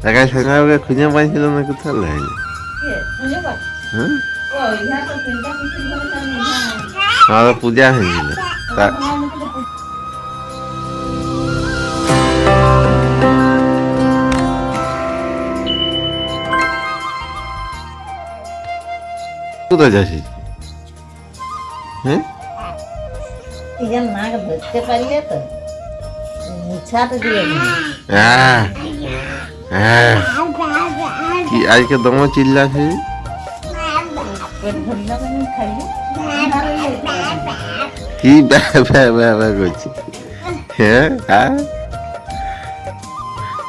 একা সঙ্গে খুঁজে পাইছিল না কোথাও লাইলে হ্যাঁ আমাদের পূজা হয়েছিল তা কোথায় যাচ্ছিস হ্যাঁ ধরতে পারলে তো মুছাতে দিয়ে কি আজকে দমে চিল্লাছে কি ব্যা করছে হ্যাঁ হ্যাঁ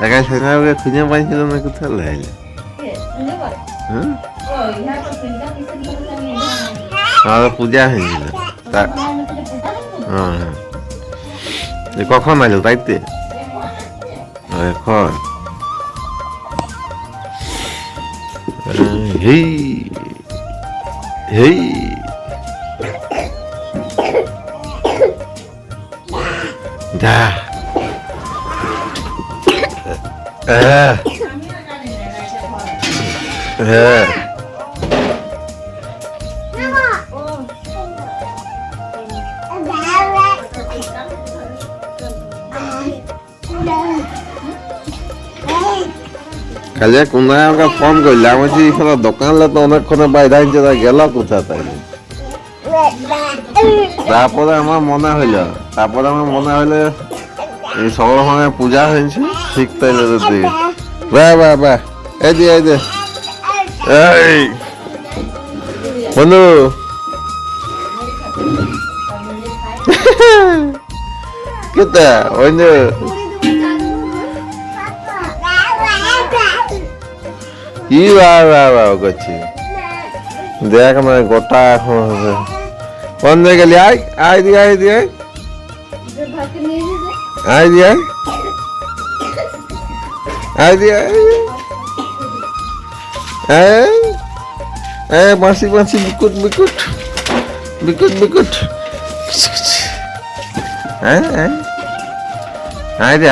একা সঙ্গে খুঁজে পাইছিল না কোথাও লাইলে হ্যাঁ আমাদের পূজা হয়েছিল তা হ্যাঁ কখন আইল তাইতে এখন হেই হেই যা হ্যাঁ কাজে কোনায় আমাকে ফোন করলাম বলছি দোকানলে তো অনেকক্ষণে বাইরে আনছে তা গেল কোথা তাই তারপরে আমার মনে হইলো এই সবার সঙ্গে পূজা হয়েছে ঠিক তাইলে দিকে বাহ এই দে এই বন্ধু কেতা ওই কি বা করছি দেখ না গোটা এখন হবে বন্ধ হয়ে গেলি আয় দিয়ে আয় বাঁশি বিকুট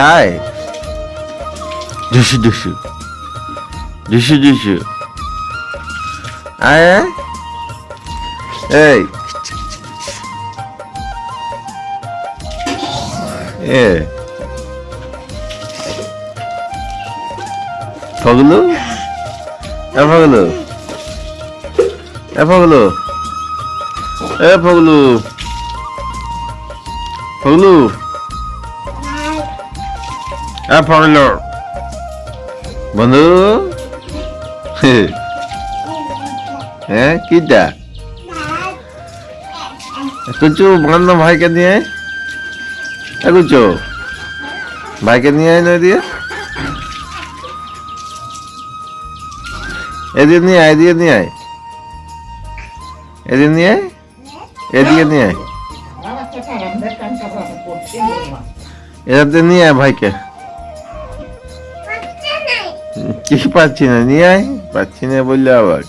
আয় দুশু আয় এই পগলু বন্ধু হ্যাঁ কিটা কুচু বান্ধব ভাইকে নিয়ে কুচু ভাইকে নিয়ে আয় নয় দিয়ে এদিকে নিয়ে আয় এদিকে নিয়ে আয় এটাতে নিয়ে আয় ভাইকে কি পাচ্ছি না নিয়ে আয় পাচ্ছি না বললে আবার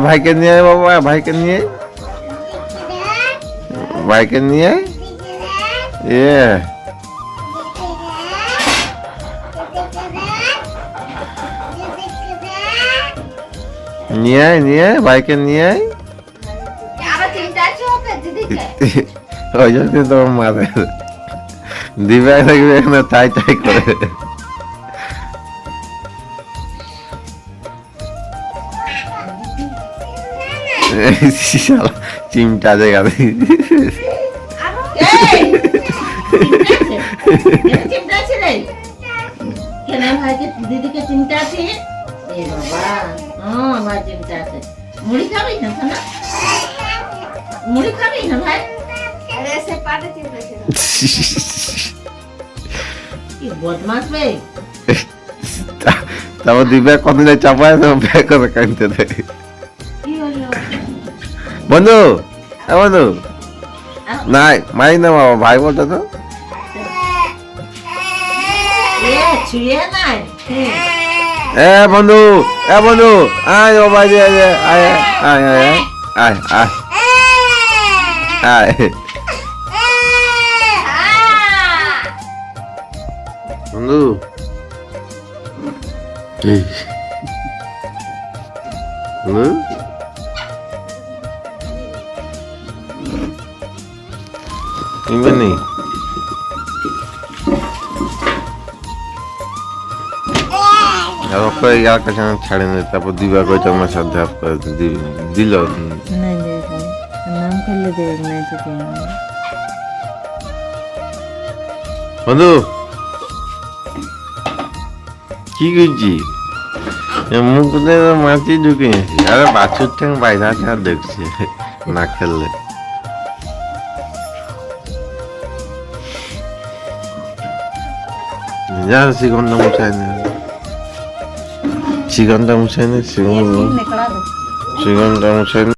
ভাইকে নিয়ে আয় বাবা ভাইকে নিয়ে নিয়ে ভাইকে নিয়ে ওই জন্য তোমার মাথায় দিবা থাকবে এখানে তাই করে চিমটা জায়গা দিদিকে চিন্তা আছে চিন্তা আছে মুড়ি খাবি না মুড়ি খাবি না ভাই বদমাস ভাই তারপর দিব্যা কতদিন চাপায় তো ব্যাগ করে কাটতে দেয় বন্ধু নাই মাই না বাবা ভাই বলতে তো বন্ধু আয় ও ভাই আয় আয় বন্ধু এই বন্ধু ইমানি আর ওকে ইয়ার কাছে না ছাড়ে না তারপর দিবা কইতে আমার সাথে হাফ করে দিল না দেবে নাম করলে দেবে না যদি বন্ধু কি করছি মুখ মাটি ঢুকে গেছি আরে বাছুর ঠ্যাং বাইরে আছে আর দেখছি না খেললে যা চিকনটা মুছাই নে চিকনটা মুছাই নে নিকলা দে চিকনটা মুছাই নে